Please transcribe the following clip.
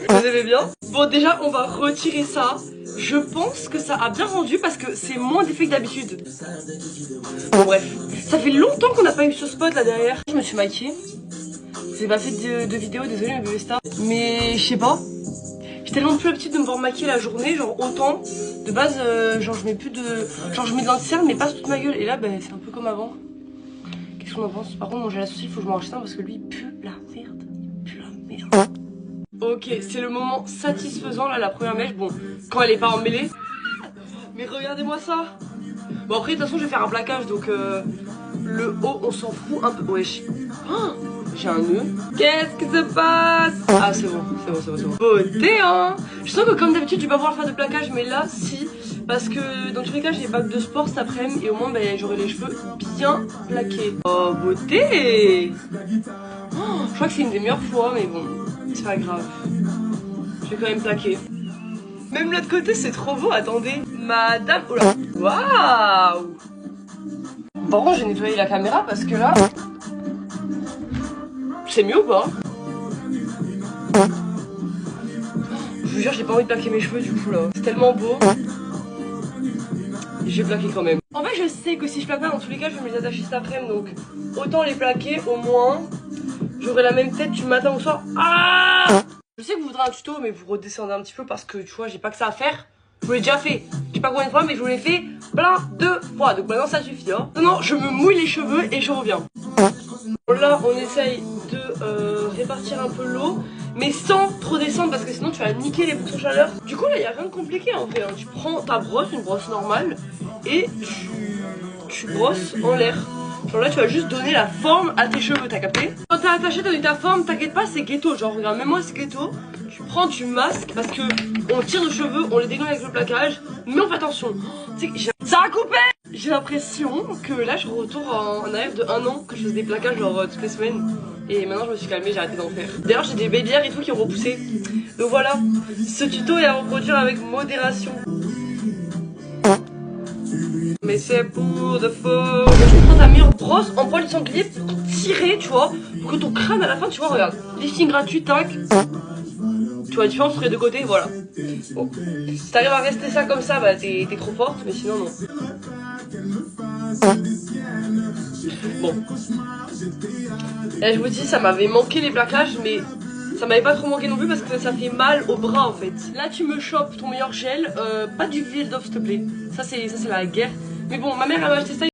Vous aimez bien? Bon, déjà, on va retirer ça. Je pense que ça a bien rendu parce que c'est moins d'effet que d'habitude. Bon, bref. Ça fait longtemps qu'on n'a pas eu ce spot là derrière. Je me suis maquillée. J'ai pas fait de vidéo, désolé mes bébés stars. Mais je sais pas. J'ai tellement plus l'habitude de me voir maquiller la journée, genre autant. De base, genre je mets plus de. Genre je mets de l'anti-cerne mais pas toute ma gueule. Et là, ben c'est un peu comme avant. Qu'est-ce qu'on en pense? Par contre, manger la saucisse, il faut que je m'en rachète un parce que lui il pue la merde. Il pue la merde. Ok, c'est le moment satisfaisant là, la première mèche. Bon, quand elle est pas emmêlée. Mais regardez-moi ça. Bon, après, de toute façon, je vais faire un plaquage donc le haut, on s'en fout un peu. Wesh. Oh, j'ai un nœud. Qu'est-ce qui se passe? Ah, c'est bon, c'est bon. Beauté, hein. Je sens que comme d'habitude, je vais pas pouvoir faire de plaquage, mais là, si. Parce que dans tous les cas, j'ai bac de sport cet après-midi et au moins, ben, j'aurai les cheveux bien plaqués. Oh, beauté. Oh, je crois que c'est une des meilleures fois, mais bon, c'est pas grave. Je vais quand même plaquer. Même l'autre côté, c'est trop beau, attendez. Madame... Oh là. Waouh. Bon, j'ai nettoyé la caméra parce que là... C'est mieux ou pas? Je vous jure, j'ai pas envie de plaquer mes cheveux du coup là. C'est tellement beau. J'ai plaqué quand même. En fait, je sais que si je plaque pas, dans tous les cas, je vais me les attacher cet après-midi. Donc, autant les plaquer, au moins, j'aurai la même tête du matin au soir. Ah! Je sais que vous voudrez un tuto, mais vous redescendez un petit peu parce que, tu vois, j'ai pas que ça à faire. Je vous l'ai déjà fait. Je sais pas combien de fois, mais je vous l'ai fait plein de fois. Donc maintenant, ça suffit. Hein. Non, je me mouille les cheveux et je reviens. Bon, là, on essaye de répartir un peu l'eau, mais sans trop descendre parce que sinon, tu vas niquer les boutons chaleur. Du coup, là, il n'y a rien de compliqué en fait. Hein. Tu prends ta brosse, une brosse normale, et tu brosses en l'air. Genre là, tu vas juste donner la forme à tes cheveux, t'as capté? Quand t'as attaché, t'as donné ta forme, t'inquiète pas, c'est ghetto. Genre, regarde, même moi, c'est ghetto. Tu prends du masque parce que on tire nos cheveux, on les dégaine avec le plaquage, mais on fait attention. Ça a coupé! J'ai l'impression que là, je retourne en arrière de 1 an que je faisais des plaquages genre toutes les semaines. Et maintenant, je me suis calmée, j'ai arrêté d'en faire. D'ailleurs, j'ai des babyères et tout qui ont repoussé. Donc voilà, ce tuto est à reproduire avec modération. Mais c'est pour de faux. Tu prends ta meilleure brosse en poil de sanglier pour tirer, tu vois, pour que ton crâne à la fin, tu vois, regarde. Lifting gratuit, tac. Tu vois la différence entre les deux côtés, voilà. Bon. Si t'arrives à rester ça comme ça, bah t'es trop forte, mais sinon non. Bon. Là je vous dis, ça m'avait manqué les plaquages, mais ça m'avait pas trop manqué non plus parce que ça fait mal au bras en fait. Là tu me chopes ton meilleur gel, pas du Vildov s'il te plaît. Ça c'est la guerre. Mais bon, ma mère elle m'a acheté ça.